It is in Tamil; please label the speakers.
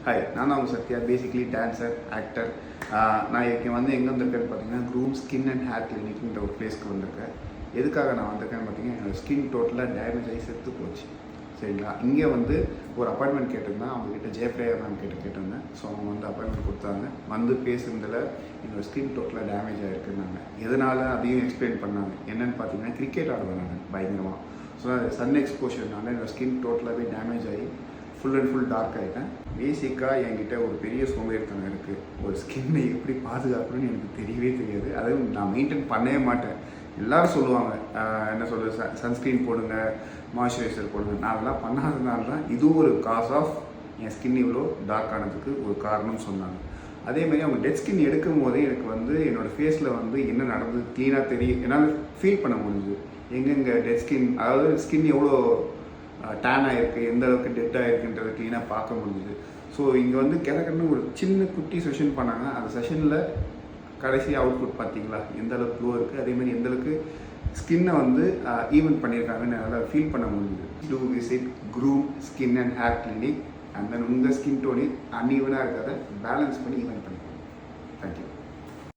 Speaker 1: ஹாய், நான் தான் உங்கள் சத்யா. Basically dancer, actor. நான் இங்கே வந்து எங்கே வந்திருக்கேன்னு பார்த்தீங்கன்னா க்ரூம் ஸ்கின் அண்ட் ஹேர் கிளினிக்ன்ற ஒரு பிளேஸ்க்கு வந்திருக்கேன். எதுக்காக நான் வந்திருக்கேன்னு பார்த்தீங்கன்னா என்னோடய ஸ்கின் டோட்டலாக டேமேஜ் ஆகி செத்து போச்சு. சரிங்களா? இங்கே வந்து ஒரு அப்பாயின்மெண்ட் கேட்டிருந்தேன். அவங்ககிட்ட ஜெயப்ரியா மேம் கேட்டிருந்தேன். ஸோ அவங்க வந்து அப்பாயின்மெண்ட் கொடுத்தாங்க. வந்து பேசுனதில் என்னோடய ஸ்கின் டோட்டலாக டேமேஜ் ஆகிருக்குன்னாங்க. எதனால் அதையும் எக்ஸ்பிளைன் பண்ணாங்க. என்னென்னு பார்த்தீங்கன்னா கிரிக்கெட் ஆடுவேன் நான் பயங்கரமாக. ஸோ சன் எக்ஸ்போஷர்னால என்னோடய ஸ்கின் டோட்டலாகவே டேமேஜ் ஆகி ஃபுல் அண்ட் ஃபுல் டார்க் ஆகிட்டேன். பேசிக்காக என்கிட்ட ஒரு பெரிய சோம்பேறித்தனம் இருக்குது. ஒரு ஸ்கின்னை எப்படி பாதுகாக்கணும்னு எனக்கு தெரியவே தெரியாது. அதுவும் நான் மெயின்டைன் பண்ணவே மாட்டேன். எல்லோரும் சொல்லுவாங்க, என்ன சொல்கிறது, சன்ஸ்க்ரீன் போடுங்க, மாய்ஸ்சரைசர் போடுங்க. நான் அதெல்லாம் பண்ணாததுனால தான் இதுவும் ஒரு காஸ் ஆஃப் என் ஸ்கின் இவ்வளோ டார்க் ஆனதுக்கு ஒரு காரணம் சொன்னாங்க. அதேமாதிரி அவங்க டெட் ஸ்கின் எடுக்கும் போதே எனக்கு வந்து என்னோடய ஃபேஸில் வந்து என்ன நடந்தது க்ளீனாக தெரியும், என்னால் ஃபீல் பண்ண முடிஞ்சுது. எங்கெங்கே டெட் ஸ்கின், அதாவது ஸ்கின் எவ்வளோ டேன் ஆகிருக்கு, எந்த அளவுக்கு டெட் ஆகிருக்குன்றதை க்ளீனாக பார்க்க முடிஞ்சுது. ஸோ இங்கே வந்து கிடக்குன்னு ஒரு சின்ன குட்டி செஷன் பண்ணாங்க. அந்த செஷனில் கடைசி அவுட்புட் பார்த்தீங்களா, எந்த அளவுக்கு க்ளோ இருக்குது, அதேமாதிரி எந்த அளவுக்கு ஸ்கின்னை வந்து ஈவென்ட் பண்ணியிருக்காங்கன்னு என்னால் ஃபீல் பண்ண முடிஞ்சுது. To visit groom skin and hair clinic. And then உங்கள் ஸ்கின் டோனி அன்ஈவனாக இருக்கிறத பேலன்ஸ் பண்ணி ஈவென்ட் பண்ணிக்கணும். தேங்க்யூ.